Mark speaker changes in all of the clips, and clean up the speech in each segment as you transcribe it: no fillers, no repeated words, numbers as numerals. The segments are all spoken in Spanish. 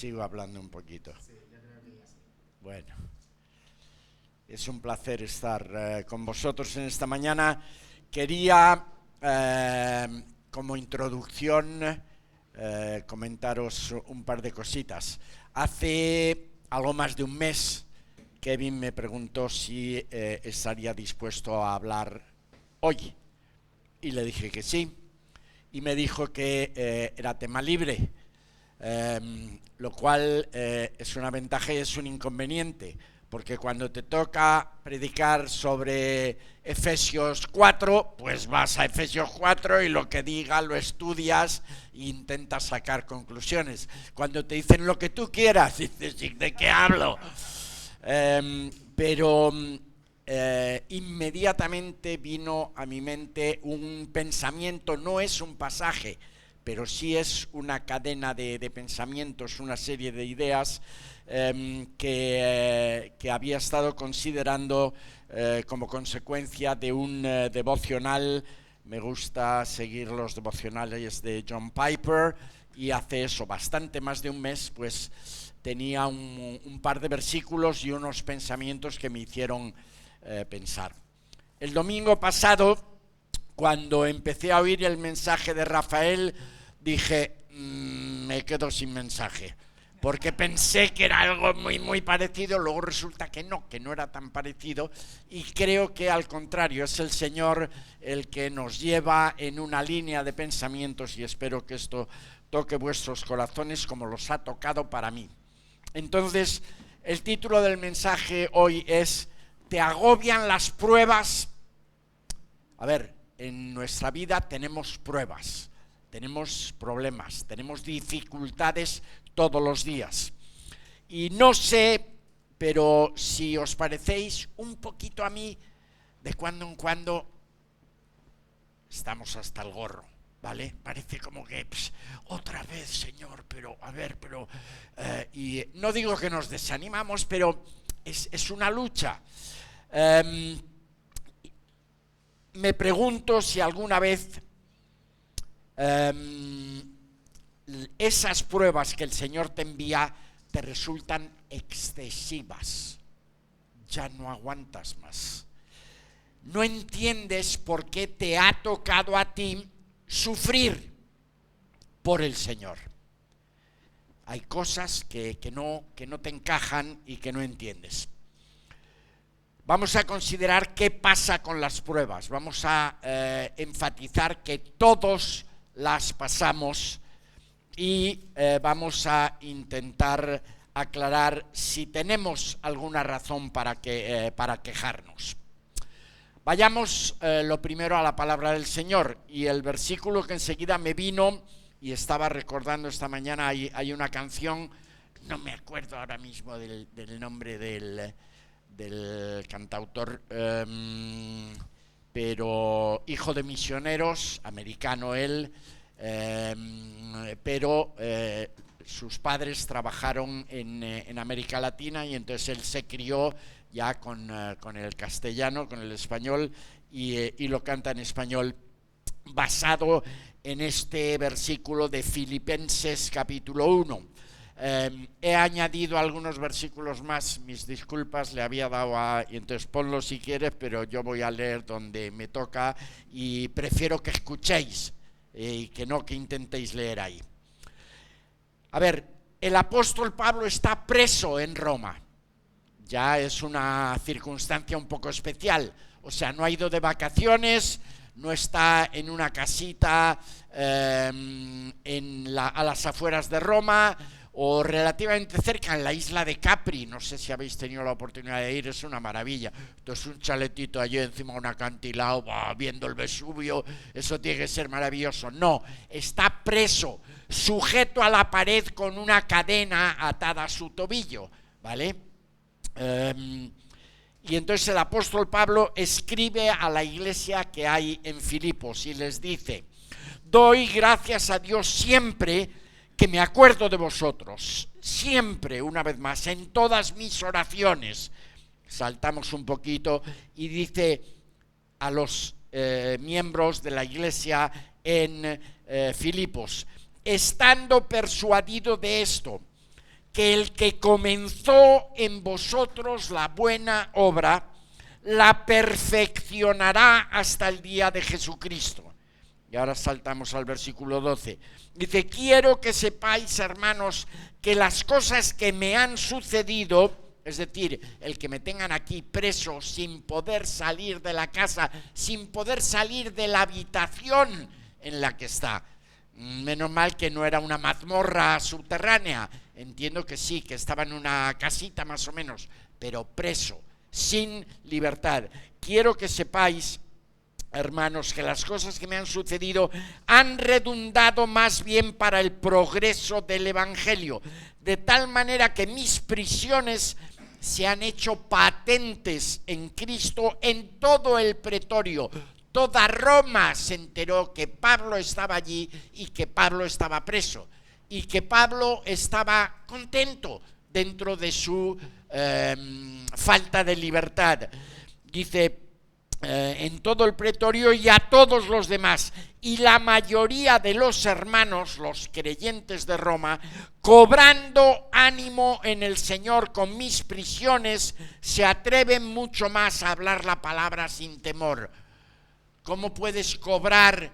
Speaker 1: sigo hablando un poquito.
Speaker 2: Sí, yo creo que ya sí.
Speaker 1: Bueno, es un placer estar con vosotros en esta mañana. Quería, como introducción, comentaros un par de cositas. Hace algo más de un mes, Kevin me preguntó si estaría dispuesto a hablar hoy. Y le dije que sí. Y me dijo que era tema libre. Lo cual es una ventaja y es un inconveniente, porque cuando te toca predicar sobre Efesios 4, pues vas a Efesios 4 y lo que diga lo estudias e intentas sacar conclusiones. Cuando te dicen lo que tú quieras, dices, ¿de qué hablo? Pero inmediatamente vino a mi mente un pensamiento, no es un pasaje, pero sí es una cadena de pensamientos, una serie de ideas que había estado considerando como consecuencia de un devocional. Me gusta seguir los devocionales de John Piper y hace eso, bastante más de un mes, pues tenía un par de versículos y unos pensamientos que me hicieron pensar. El domingo pasado, cuando empecé a oír el mensaje de Rafael, dije, me quedo sin mensaje, porque pensé que era algo muy parecido, luego resulta que no era tan parecido, y creo que al contrario, es el Señor el que nos lleva en una línea de pensamientos, y espero que esto toque vuestros corazones como los ha tocado para mí. Entonces, el título del mensaje hoy es, ¿te agobian las pruebas? A ver, en nuestra vida tenemos pruebas, tenemos problemas, tenemos dificultades todos los días. Y no sé, pero si os parecéis un poquito a mí, de cuando en cuando estamos hasta el gorro, ¿vale? Parece como que, otra vez, Señor, pero, a ver, pero... y no digo que nos desanimamos, pero es una lucha. Me pregunto si alguna vez esas pruebas que el Señor te envía te resultan excesivas. Ya no aguantas más. No entiendes por qué te ha tocado a ti sufrir por el Señor. Hay cosas que no te encajan y que no entiendes. Vamos a considerar qué pasa con las pruebas. Vamos a enfatizar que todos las pasamos y vamos a intentar aclarar si tenemos alguna razón para quejarnos. Vayamos lo primero a la palabra del Señor, y el versículo que enseguida me vino, y estaba recordando esta mañana, hay una canción, no me acuerdo ahora mismo del nombre del cantautor, pero hijo de misioneros, americano él, pero sus padres trabajaron en América Latina, y entonces él se crió ya con el castellano, con el español, y lo canta en español basado en este versículo de Filipenses capítulo 1. He añadido algunos versículos más, mis disculpas, le había dado y entonces ponlo si quieres, pero yo voy a leer donde me toca y prefiero que escuchéis y que no que intentéis leer ahí. A ver, el apóstol Pablo está preso en Roma. Ya es una circunstancia un poco especial, o sea, no ha ido de vacaciones, no está en una casita a las afueras de Roma, o relativamente cerca en la isla de Capri. No sé si habéis tenido la oportunidad de ir, es una maravilla. Entonces un chaletito allí encima de un acantilado, viendo el Vesubio, eso tiene que ser maravilloso. No, está preso, sujeto a la pared con una cadena atada a su tobillo, ¿vale? Y entonces el apóstol Pablo escribe a la iglesia que hay en Filipos y les dice: doy gracias a Dios siempre que me acuerdo de vosotros, siempre, una vez más, en todas mis oraciones. Saltamos un poquito y dice a los miembros de la iglesia en Filipos: estando persuadido de esto, que el que comenzó en vosotros la buena obra, la perfeccionará hasta el día de Jesucristo. Y ahora saltamos al versículo 12. Dice, quiero que sepáis, hermanos, que las cosas que me han sucedido, es decir, el que me tengan aquí preso sin poder salir de la casa, sin poder salir de la habitación en la que está. Menos mal que no era una mazmorra subterránea. Entiendo que sí, que estaba en una casita más o menos, pero preso, sin libertad. Quiero que sepáis, hermanos, que las cosas que me han sucedido han redundado más bien para el progreso del Evangelio, de tal manera que mis prisiones se han hecho patentes en Cristo en todo el pretorio. Toda Roma se enteró que Pablo estaba allí y que Pablo estaba preso y que Pablo estaba contento dentro de su falta de libertad. Dice, en todo el pretorio y a todos los demás, y la mayoría de los hermanos, los creyentes de Roma, cobrando ánimo en el Señor con mis prisiones, se atreven mucho más a hablar la palabra sin temor. ¿Cómo puedes cobrar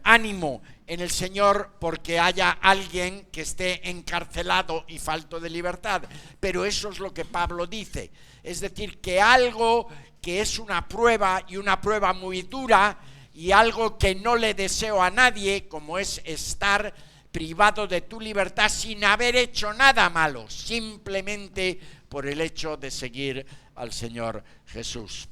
Speaker 1: ánimo en el Señor porque haya alguien que esté encarcelado y falto de libertad? Pero eso es lo que Pablo dice. Es decir, que algo que es una prueba y una prueba muy dura y algo que no le deseo a nadie, como es estar privado de tu libertad sin haber hecho nada malo, simplemente por el hecho de seguir al Señor Jesús.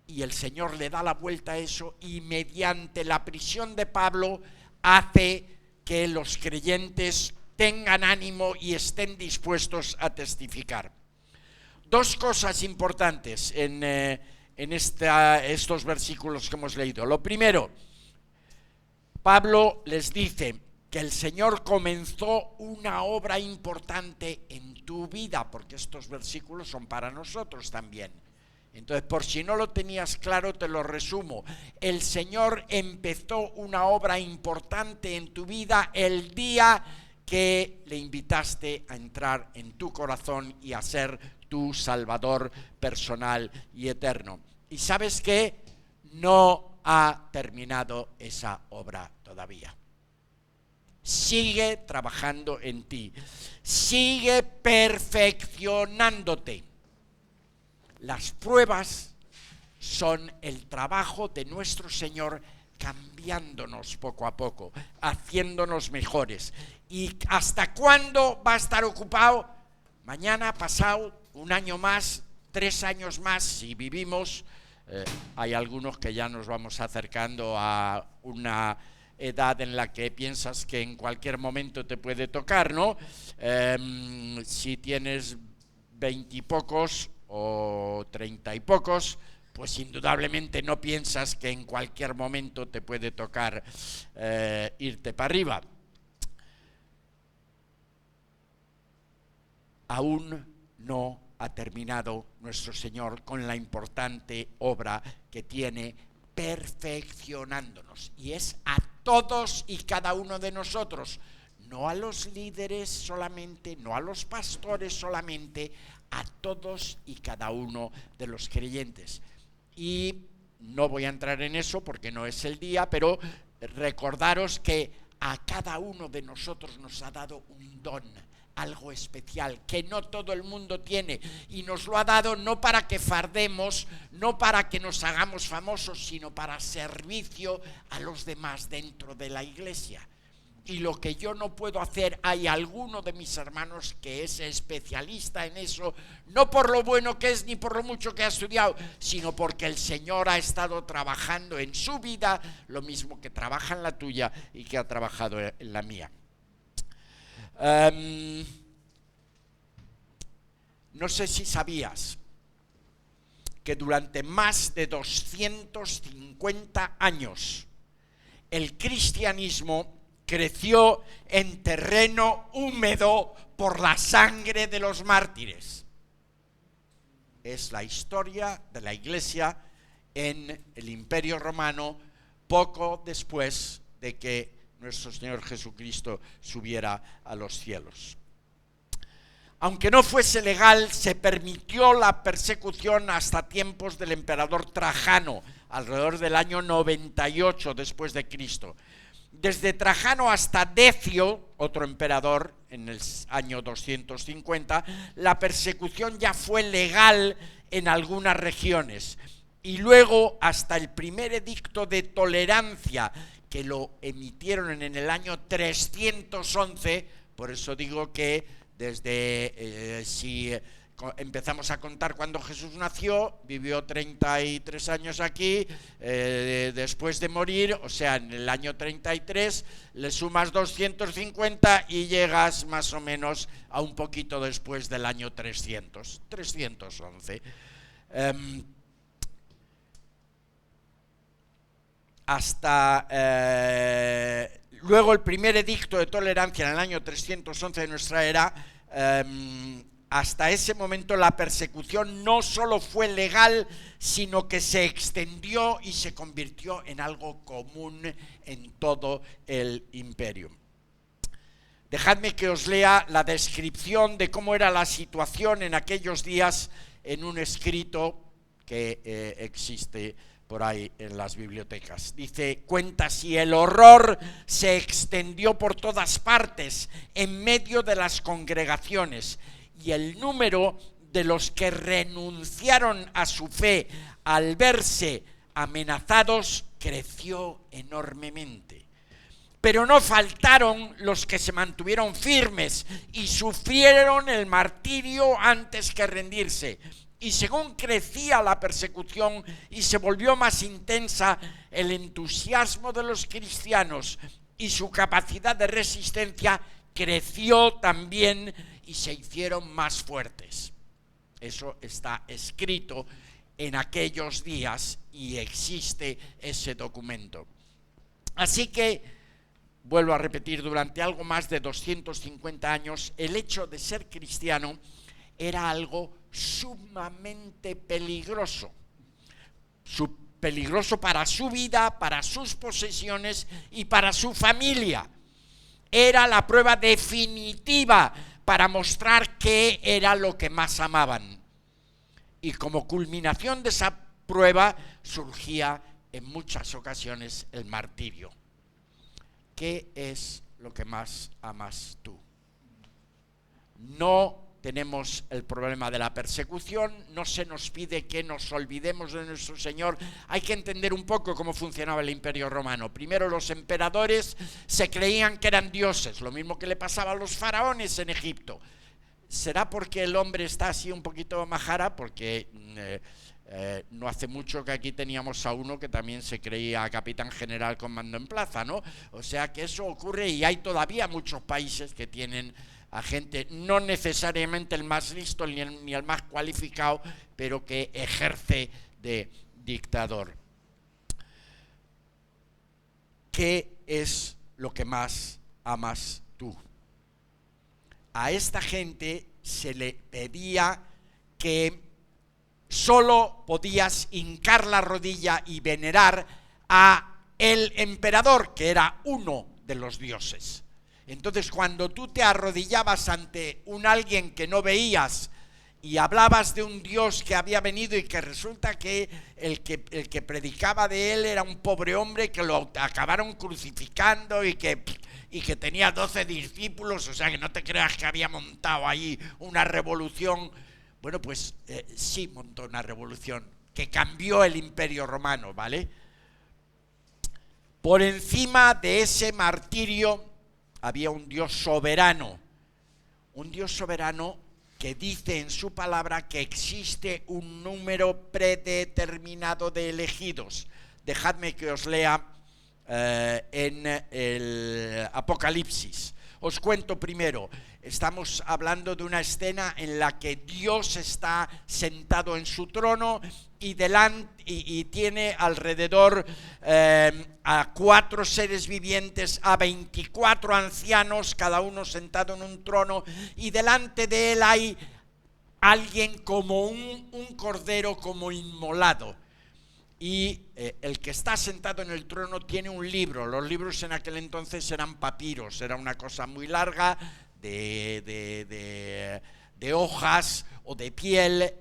Speaker 1: Y el Señor le da la vuelta a eso y mediante la prisión de Pablo hace que los creyentes tengan ánimo y estén dispuestos a testificar. Dos cosas importantes en estos versículos que hemos leído. Lo primero, Pablo les dice que el Señor comenzó una obra importante en tu vida, porque estos versículos son para nosotros también. Entonces, por si no lo tenías claro, te lo resumo. El Señor empezó una obra importante en tu vida el día que le invitaste a entrar en tu corazón y a ser tu Salvador personal y eterno. ¿Y sabes qué? No ha terminado esa obra todavía. Sigue trabajando en ti, sigue perfeccionándote. Las pruebas son el trabajo de nuestro Señor cambiándonos poco a poco, haciéndonos mejores. ¿Y hasta cuándo va a estar ocupado? Mañana, pasado, un año más, 3 años más, si vivimos. Hay algunos que ya nos vamos acercando a una edad en la que piensas que en cualquier momento te puede tocar, ¿no? Si tienes 20 y pocos o 30 y pocos, pues indudablemente no piensas que en cualquier momento te puede tocar irte para arriba. Aún no ha terminado nuestro Señor con la importante obra que tiene perfeccionándonos, y es a todos y cada uno de nosotros, no a los líderes solamente, no a los pastores solamente, a todos y cada uno de los creyentes. Y no voy a entrar en eso porque no es el día, pero recordaros que a cada uno de nosotros nos ha dado un don, algo especial que no todo el mundo tiene, y nos lo ha dado no para que fardemos, no para que nos hagamos famosos, sino para servicio a los demás dentro de la iglesia. Y lo que yo no puedo hacer, hay alguno de mis hermanos que es especialista en eso, no por lo bueno que es ni por lo mucho que ha estudiado, sino porque el Señor ha estado trabajando en su vida lo mismo que trabaja en la tuya y que ha trabajado en la mía. No sé si sabías que durante más de 250 años el cristianismo creció en terreno húmedo por la sangre de los mártires. Es la historia de la Iglesia en el Imperio Romano poco después de que nuestro Señor Jesucristo subiera a los cielos. Aunque no fuese legal, se permitió la persecución hasta tiempos del emperador Trajano, alrededor del año 98 después de Cristo. Desde Trajano hasta Decio, otro emperador, en el año 250, la persecución ya fue legal en algunas regiones. Y luego hasta el primer edicto de tolerancia, que lo emitieron en el año 311, por eso digo que desde, si empezamos a contar cuando Jesús nació, vivió 33 años aquí, después de morir, o sea, en el año 33, le sumas 250 y llegas más o menos a un poquito después del año 311. Luego el primer edicto de tolerancia en el año 311 de nuestra era, hasta ese momento la persecución no solo fue legal, sino que se extendió y se convirtió en algo común en todo el imperio. Dejadme que os lea la descripción de cómo era la situación en aquellos días en un escrito que existe por ahí en las bibliotecas. Dice, cuenta así: el horror se extendió por todas partes en medio de las congregaciones, y el número de los que renunciaron a su fe al verse amenazados creció enormemente. Pero no faltaron los que se mantuvieron firmes y sufrieron el martirio antes que rendirse. Y según crecía la persecución y se volvió más intensa, el entusiasmo de los cristianos y su capacidad de resistencia creció también y se hicieron más fuertes. Eso está escrito en aquellos días y existe ese documento. Así que, vuelvo a repetir, durante algo más de 250 años, el hecho de ser cristiano era algo sumamente peligroso. Peligroso para su vida, para sus posesiones y para su familia. Era la prueba definitiva para mostrar qué era lo que más amaban. Y como culminación de esa prueba surgía en muchas ocasiones el martirio. ¿Qué es lo que más amas tú? No tenemos el problema de la persecución, no se nos pide que nos olvidemos de nuestro Señor. Hay que entender un poco cómo funcionaba el Imperio Romano. Primero, los emperadores se creían que eran dioses, lo mismo que le pasaba a los faraones en Egipto. ¿Será porque el hombre está así un poquito majara? Porque no hace mucho que aquí teníamos a uno que también se creía capitán general con mando en plaza, ¿no? O sea que eso ocurre y hay todavía muchos países que tienen a gente, no necesariamente el más listo ni el más cualificado, pero que ejerce de dictador. ¿Qué es lo que más amas tú? A esta gente se le pedía que solo podías hincar la rodilla y venerar a el emperador, que era uno de los dioses. Entonces, cuando tú te arrodillabas ante alguien que no veías y hablabas de un Dios que había venido y que resulta que el que predicaba de él era un pobre hombre que lo acabaron crucificando y que tenía 12 discípulos, o sea que no te creas que había montado ahí una revolución. Bueno, pues sí montó una revolución que cambió el Imperio Romano, ¿vale? Por encima de ese martirio había un Dios soberano que dice en su palabra que existe un número predeterminado de elegidos. Dejadme que os lea en el Apocalipsis. Os cuento primero. Estamos hablando de una escena en la que Dios está sentado en su trono y tiene alrededor a 4 seres vivientes, a 24 ancianos, cada uno sentado en un trono, y delante de él hay alguien como un cordero como inmolado. y el que está sentado en el trono tiene un libro. Los libros en aquel entonces eran papiros, era una cosa muy larga de hojas o de piel,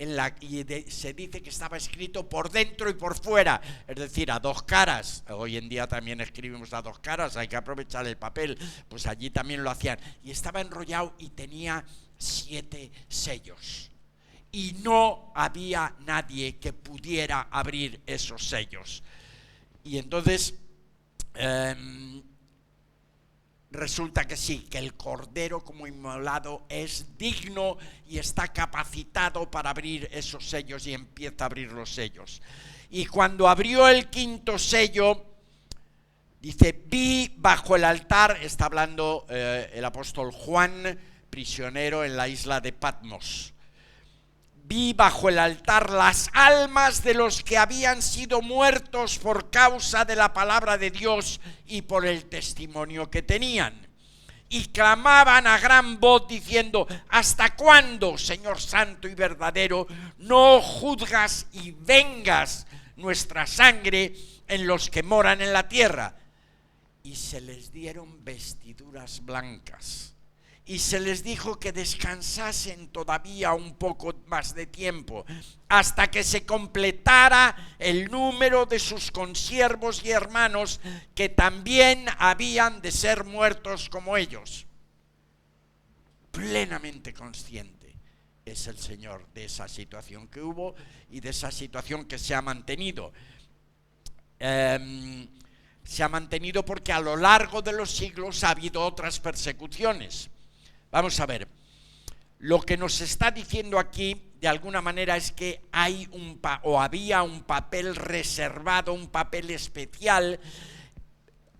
Speaker 1: se dice que estaba escrito por dentro y por fuera, es decir, a dos caras. Hoy en día también escribimos a dos caras, hay que aprovechar el papel, pues allí también lo hacían, y estaba enrollado y tenía 7 sellos. Y no había nadie que pudiera abrir esos sellos. Y entonces resulta que sí, que el Cordero como inmolado es digno y está capacitado para abrir esos sellos, y empieza a abrir los sellos. Y cuando abrió el 5.º sello, dice, vi bajo el altar, está hablando el apóstol Juan, prisionero en la isla de Patmos. Vi bajo el altar las almas de los que habían sido muertos por causa de la palabra de Dios y por el testimonio que tenían. Y clamaban a gran voz diciendo, ¿hasta cuándo, Señor santo y verdadero, no juzgas y vengas nuestra sangre en los que moran en la tierra? Y se les dieron vestiduras blancas. Y se les dijo que descansasen todavía un poco más de tiempo, hasta que se completara el número de sus consiervos y hermanos, que también habían de ser muertos como ellos. Plenamente consciente es el Señor de esa situación que hubo y de esa situación que se ha mantenido. Se ha mantenido porque a lo largo de los siglos ha habido otras persecuciones. Vamos a ver, lo que nos está diciendo aquí de alguna manera es que había un papel reservado, un papel especial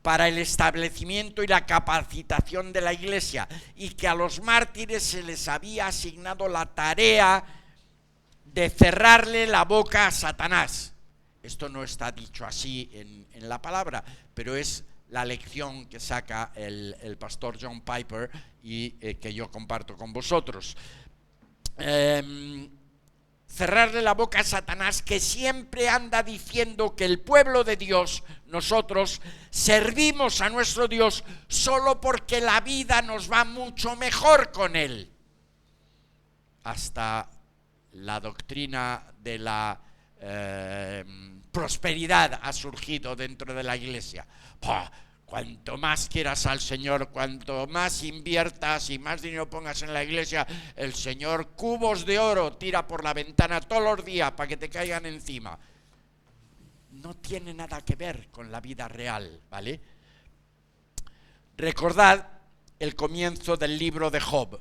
Speaker 1: para el establecimiento y la capacitación de la Iglesia, y que a los mártires se les había asignado la tarea de cerrarle la boca a Satanás. Esto no está dicho así en la palabra, pero es la lección que saca el pastor John Piper y que yo comparto con vosotros. Cerrarle la boca a Satanás, que siempre anda diciendo que el pueblo de Dios, nosotros, servimos a nuestro Dios solo porque la vida nos va mucho mejor con Él. Hasta la doctrina de la prosperidad ha surgido dentro de la Iglesia. Cuanto más quieras al Señor, cuanto más inviertas y más dinero pongas en la Iglesia, el Señor cubos de oro tira por la ventana todos los días para que te caigan encima. No tiene nada que ver con la vida real, ¿vale? Recordad el comienzo del libro de Job.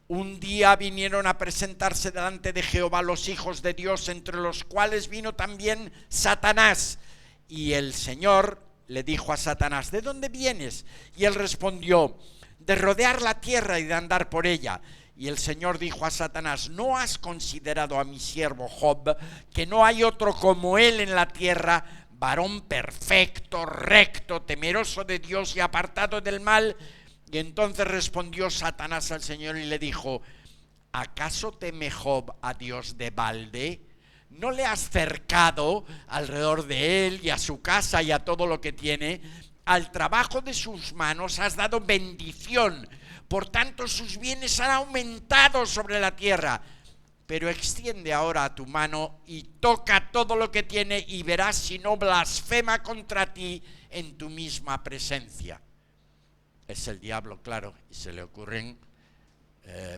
Speaker 1: Un día vinieron a presentarse delante de Jehová los hijos de Dios, entre los cuales vino también Satanás. Y el Señor le dijo a Satanás, ¿de dónde vienes? Y él respondió, de rodear la tierra y de andar por ella. Y el Señor dijo a Satanás, ¿no has considerado a mi siervo Job, que no hay otro como él en la tierra, varón perfecto, recto, temeroso de Dios y apartado del mal? Y entonces respondió Satanás al Señor y le dijo, ¿acaso teme Job a Dios de balde? ¿No le has cercado alrededor de él y a su casa y a todo lo que tiene? Al trabajo de sus manos has dado bendición, por tanto sus bienes han aumentado sobre la tierra. Pero extiende ahora tu mano y toca todo lo que tiene, y verás si no blasfema contra ti en tu misma presencia. Es el diablo, claro, y se le ocurren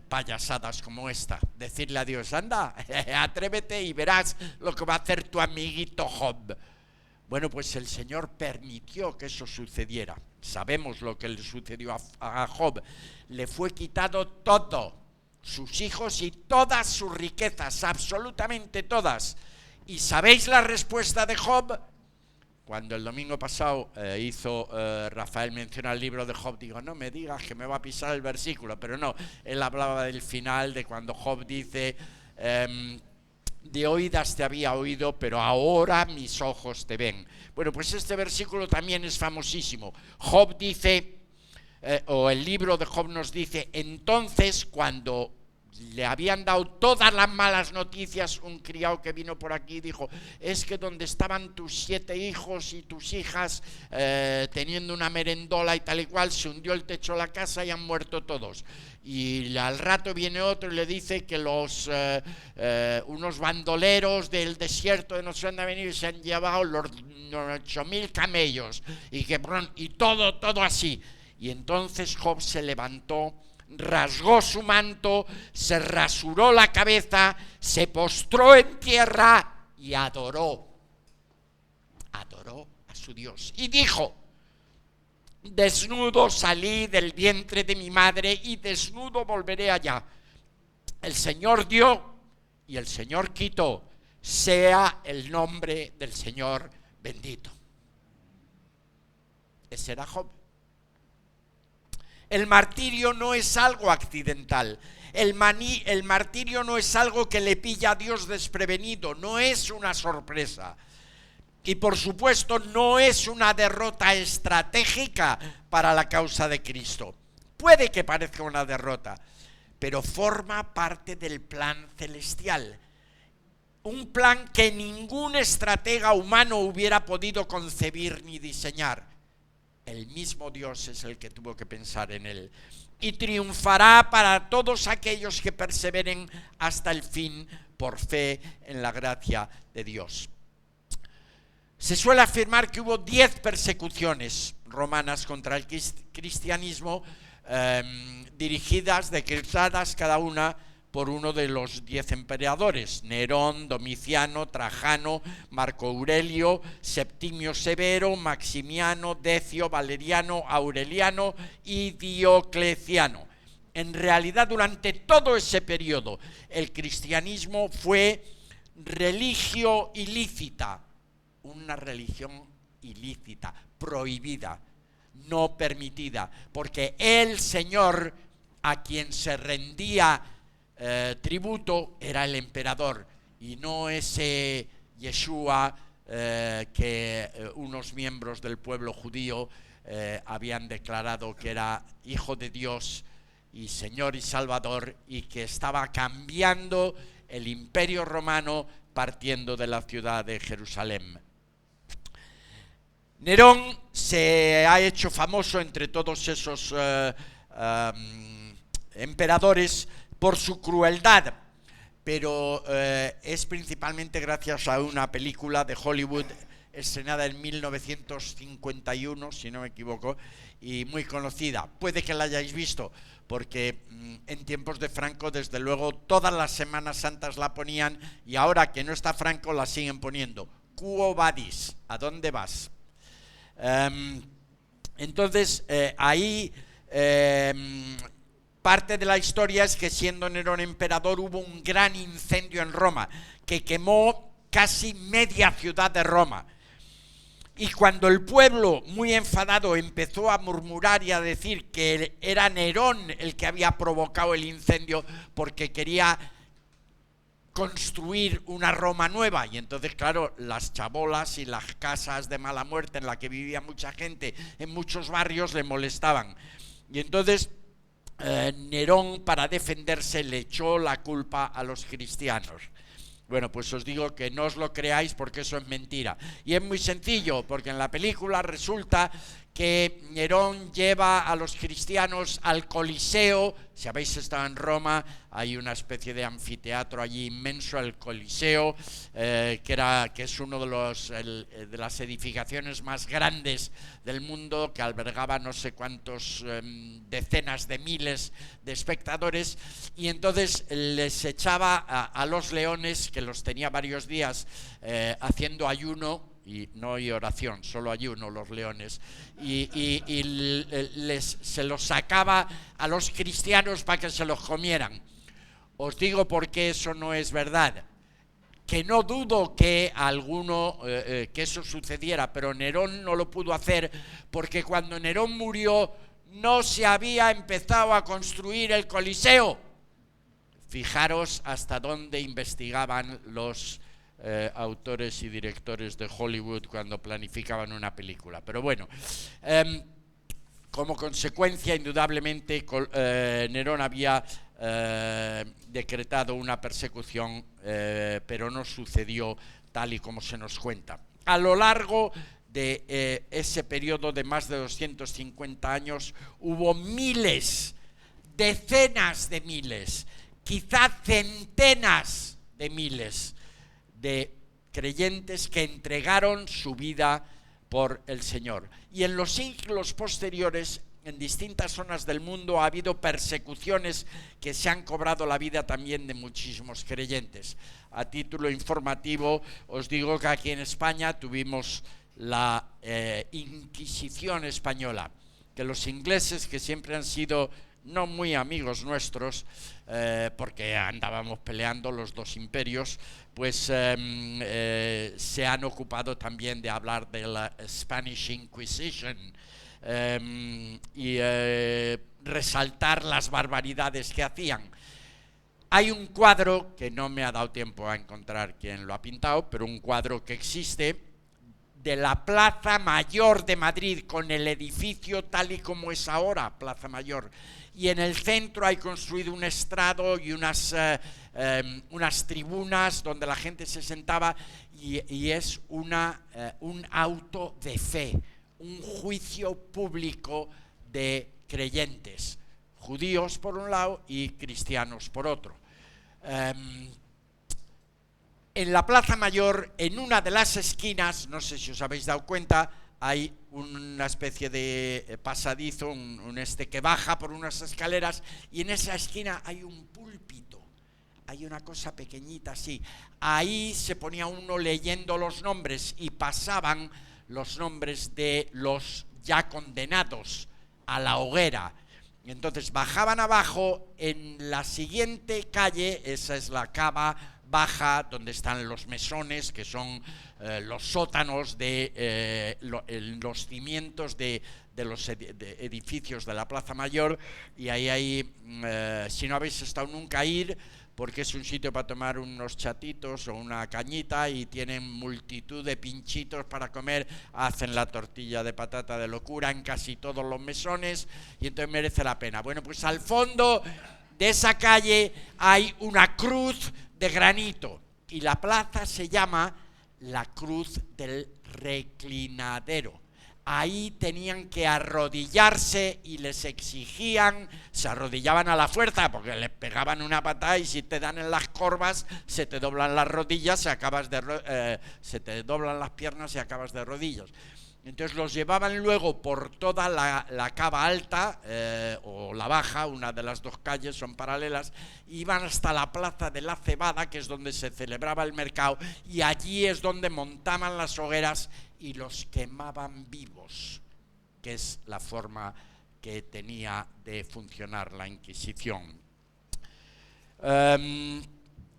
Speaker 1: payasadas como esta. Decirle a Dios, anda, atrévete y verás lo que va a hacer tu amiguito Job. Bueno, pues el Señor permitió que eso sucediera. Sabemos lo que le sucedió a Job. Le fue quitado todo, sus hijos y todas sus riquezas, absolutamente todas. ¿Y sabéis la respuesta de Job? Cuando el domingo pasado Rafael menciona el libro de Job, digo, no me digas que me va a pisar el versículo, pero no, él hablaba del final, de cuando Job dice, de oídas te había oído, pero ahora mis ojos te ven. Bueno, pues este versículo también es famosísimo. Job dice, o el libro de Job nos dice, entonces cuando le habían dado todas las malas noticias. Un criado que vino por aquí dijo: es que donde estaban tus 7 hijos y tus hijas teniendo una merendola y tal y cual, se hundió el techo de la casa y han muerto todos. Y al rato viene otro y le dice que unos bandoleros del desierto de no sé dónde han venido y se han llevado los 8.000 camellos y todo así. Y entonces Job se levantó, rasgó su manto, se rasuró la cabeza, se postró en tierra y adoró a su Dios. Y dijo: desnudo salí del vientre de mi madre y desnudo volveré allá. El Señor dio y el Señor quitó. Sea el nombre del Señor bendito. Ese era Job. El martirio no es algo accidental. El martirio no es algo que le pilla a Dios desprevenido, no es una sorpresa. Y por supuesto no es una derrota estratégica para la causa de Cristo. Puede que parezca una derrota, pero forma parte del plan celestial. Un plan que ningún estratega humano hubiera podido concebir ni diseñar. El mismo Dios es el que tuvo que pensar en él. Y triunfará para todos aquellos que perseveren hasta el fin por fe en la gracia de Dios. Se suele afirmar que hubo 10 persecuciones romanas contra el cristianismo, dirigidas, decretadas cada una por uno de los 10 emperadores: Nerón, Domiciano, Trajano, Marco Aurelio, Septimio Severo, Maximiano, Decio, Valeriano, Aureliano y Diocleciano. En realidad, durante todo ese periodo, el cristianismo fue religio ilícita, una religión ilícita, prohibida, no permitida, porque el Señor a quien se rendía tributo era el emperador, y no ese Yeshua que unos miembros del pueblo judío habían declarado que era Hijo de Dios y Señor y Salvador, y que estaba cambiando el imperio romano partiendo de la ciudad de Jerusalén. Nerón se ha hecho famoso entre todos esos emperadores por su crueldad, pero es principalmente gracias a una película de Hollywood estrenada en 1951, si no me equivoco, y muy conocida. Puede que la hayáis visto, porque en tiempos de Franco, desde luego, todas las Semanas Santas la ponían, y ahora que no está Franco la siguen poniendo. Quo vadis, ¿a dónde vas? Entonces ahí parte de la historia es que, siendo Nerón emperador, hubo un gran incendio en Roma que quemó casi media ciudad de Roma. Y cuando el pueblo, muy enfadado, empezó a murmurar y a decir que era Nerón el que había provocado el incendio porque quería construir una Roma nueva, y entonces, claro, las chabolas y las casas de mala muerte en la que vivía mucha gente en muchos barrios le molestaban, y entonces Nerón, para defenderse, le echó la culpa a los cristianos. Bueno, pues os digo que no os lo creáis, porque eso es mentira, y es muy sencillo, porque en la película resulta que Nerón lleva a los cristianos al Coliseo. Si habéis estado en Roma, hay una especie de anfiteatro allí inmenso, el Coliseo, que es uno de las edificaciones más grandes del mundo, que albergaba no sé cuántos decenas de miles de espectadores, y entonces les echaba a los leones, que los tenía varios días haciendo ayuno, y no hay oración, solo ayuno, los leones, y se los sacaba a los cristianos para que se los comieran. Os digo por qué eso no es verdad, que no dudo que que eso sucediera, pero Nerón no lo pudo hacer, porque cuando Nerón murió no se había empezado a construir el Coliseo. Fijaros hasta dónde investigaban los autores y directores de Hollywood cuando planificaban una película. Pero bueno, como consecuencia, indudablemente, Nerón había decretado una persecución, pero no sucedió tal y como se nos cuenta. A lo largo de ese periodo de más de 250 años hubo miles, decenas de miles, quizá centenas de miles de creyentes que entregaron su vida por el Señor. Y en los siglos posteriores, en distintas zonas del mundo, ha habido persecuciones que se han cobrado la vida también de muchísimos creyentes. A título informativo, os digo que aquí en España tuvimos la Inquisición española, que los ingleses, que siempre han sido no muy amigos nuestros, porque andábamos peleando los dos imperios, pues se han ocupado también de hablar de la Spanish Inquisition y resaltar las barbaridades que hacían. Hay un cuadro, que no me ha dado tiempo a encontrar quién lo ha pintado, pero un cuadro que existe, de la Plaza Mayor de Madrid, con el edificio tal y como es ahora, Plaza Mayor, y en el centro hay construido un estrado y unas tribunas donde la gente se sentaba, y es un auto de fe, un juicio público de creyentes, judíos por un lado y cristianos por otro. En la Plaza Mayor, en una de las esquinas, no sé si os habéis dado cuenta, hay una especie de pasadizo, que baja por unas escaleras, y en esa esquina hay un púlpito, hay una cosa pequeñita así. Ahí se ponía uno leyendo los nombres y pasaban los nombres de los ya condenados a la hoguera. Y entonces bajaban abajo, en la siguiente calle, esa es la cava baja, donde están los mesones, que son los sótanos de los cimientos de los edificios de la Plaza Mayor, y ahí hay, si no habéis estado nunca, ir, porque es un sitio para tomar unos chatitos o una cañita, y tienen multitud de pinchitos para comer. Hacen la tortilla de patata de locura en casi todos los mesones, y entonces merece la pena. Bueno, pues al fondo de esa calle hay una cruz de granito, y la plaza se llama la Cruz del Reclinadero. Ahí tenían que arrodillarse y les exigían, se arrodillaban a la fuerza porque les pegaban una patada, y si te dan en las corvas se te doblan las rodillas, se te doblan las piernas y acabas de rodillas. Entonces los llevaban luego por toda la cava alta o la baja, una de las dos calles son paralelas, iban hasta la Plaza de la Cebada, que es donde se celebraba el mercado, y allí es donde montaban las hogueras y los quemaban vivos, que es la forma que tenía de funcionar la Inquisición.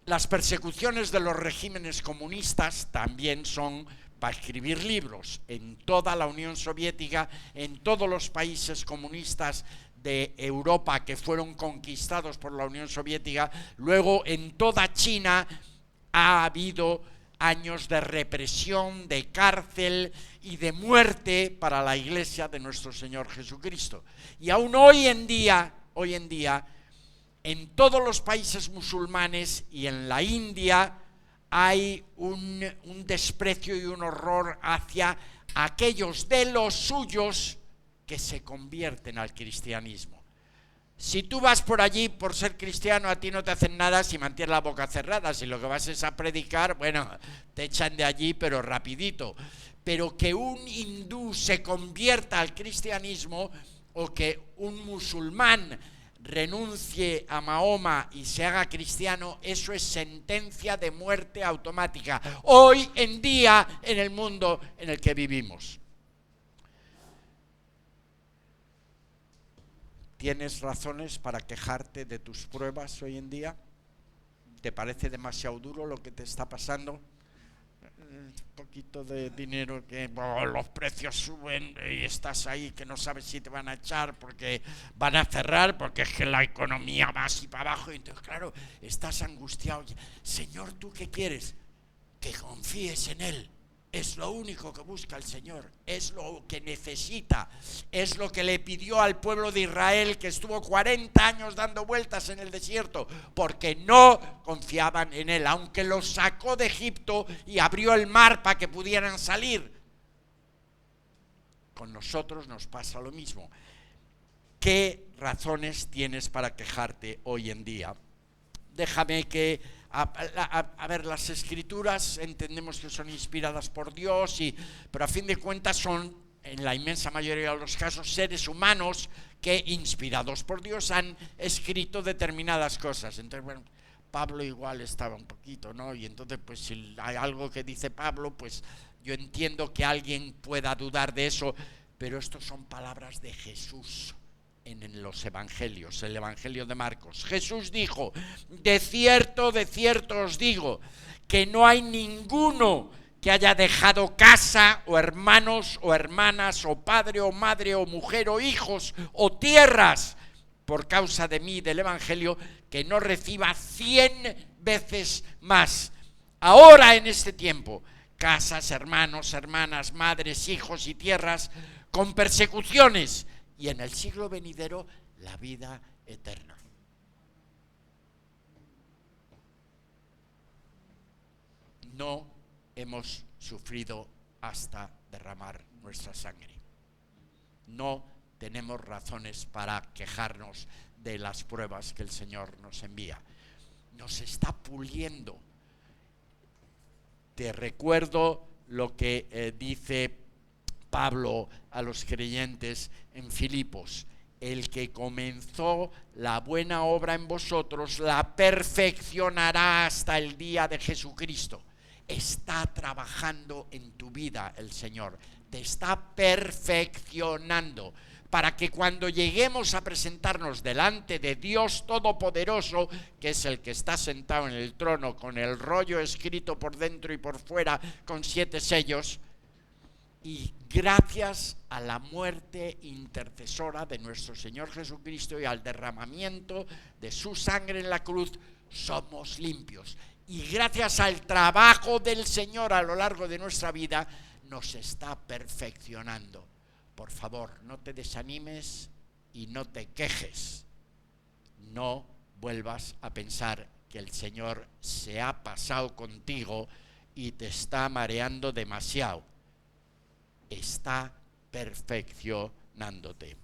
Speaker 1: Las persecuciones de los regímenes comunistas también son para escribir libros. En toda la Unión Soviética, en todos los países comunistas de Europa que fueron conquistados por la Unión Soviética, luego en toda China ha habido años de represión, de cárcel y de muerte para la Iglesia de nuestro Señor Jesucristo. Y aún hoy en día, en todos los países musulmanes y en la India, hay un desprecio y un horror hacia aquellos de los suyos que se convierten al cristianismo. Si tú vas por allí por ser cristiano, a ti no te hacen nada si mantienes la boca cerrada. Si lo que vas es a predicar, bueno, te echan de allí, pero rapidito. Pero que un hindú se convierta al cristianismo, o que un musulmán renuncie a Mahoma y se haga cristiano, eso es sentencia de muerte automática hoy en día en el mundo en el que vivimos. ¿Tienes razones para quejarte de tus pruebas hoy en día? ¿Te parece demasiado duro lo que te está pasando? Un poquito de dinero, que los precios suben y estás ahí que no sabes si te van a echar porque van a cerrar, porque es que la economía va así para abajo, y entonces claro, estás angustiado. Señor, ¿tú qué quieres? Que confíes en Él. Es lo único que busca el Señor, es lo que necesita, es lo que le pidió al pueblo de Israel, que estuvo 40 años dando vueltas en el desierto, porque no confiaban en Él, aunque los sacó de Egipto y abrió el mar para que pudieran salir. Con nosotros nos pasa lo mismo. ¿Qué razones tienes para quejarte hoy en día? Déjame que, a ver, las escrituras entendemos que son inspiradas por Dios, pero a fin de cuentas son, en la inmensa mayoría de los casos, seres humanos que, inspirados por Dios, han escrito determinadas cosas. Entonces, bueno, Pablo igual estaba un poquito, ¿no? Y entonces, pues, si hay algo que dice Pablo, pues yo entiendo que alguien pueda dudar de eso, pero estos son palabras de Jesús. En los evangelios, el evangelio de Marcos, Jesús dijo: de cierto os digo, que no hay ninguno que haya dejado casa, o hermanos, o hermanas, o padre, o madre, o mujer, o hijos, o tierras, por causa de mí, del evangelio, que no reciba 100 veces más. Ahora, en este tiempo, casas, hermanos, hermanas, madres, hijos y tierras, con persecuciones, y en el siglo venidero la vida eterna. No hemos sufrido hasta derramar nuestra sangre. No tenemos razones para quejarnos de las pruebas que el Señor nos envía. Nos está puliendo. Te recuerdo lo que dice Pablo a los creyentes en Filipos: el que comenzó la buena obra en vosotros la perfeccionará hasta el día de Jesucristo. Está trabajando en tu vida el Señor, te está perfeccionando, para que cuando lleguemos a presentarnos delante de Dios Todopoderoso, que es el que está sentado en el trono con el rollo escrito por dentro y por fuera con 7 sellos, y gracias a la muerte intercesora de nuestro Señor Jesucristo y al derramamiento de su sangre en la cruz, somos limpios. Y gracias al trabajo del Señor a lo largo de nuestra vida, nos está perfeccionando. Por favor, no te desanimes y no te quejes. No vuelvas a pensar que el Señor se ha pasado contigo y te está mareando demasiado. Está perfeccionándote.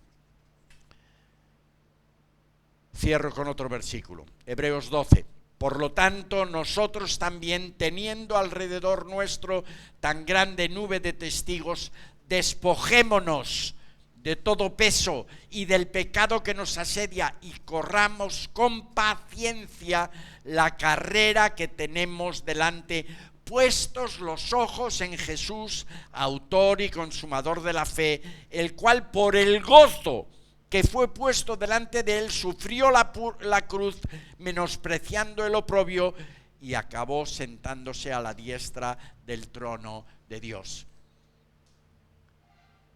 Speaker 1: Cierro con otro versículo, Hebreos 12. Por lo tanto, nosotros también, teniendo alrededor nuestro tan grande nube de testigos, despojémonos de todo peso y del pecado que nos asedia, y corramos con paciencia la carrera que tenemos delante, puestos los ojos en Jesús, autor y consumador de la fe, el cual por el gozo que fue puesto delante de él sufrió la cruz, menospreciando el oprobio, y acabó sentándose a la diestra del trono de Dios.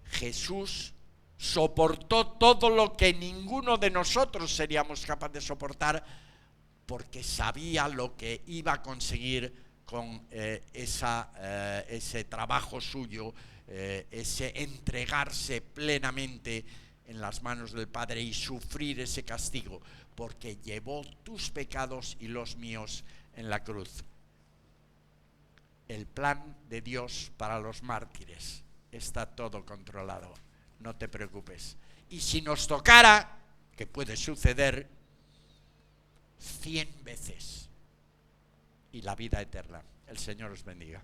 Speaker 1: Jesús soportó todo lo que ninguno de nosotros seríamos capaces de soportar, porque sabía lo que iba a conseguir con ese trabajo suyo, ese entregarse plenamente en las manos del Padre y sufrir ese castigo, porque llevó tus pecados y los míos en la cruz. El plan de Dios para los mártires está todo controlado, no te preocupes. Y si nos tocara, que puede suceder, 100 veces, y la vida eterna. El Señor os bendiga.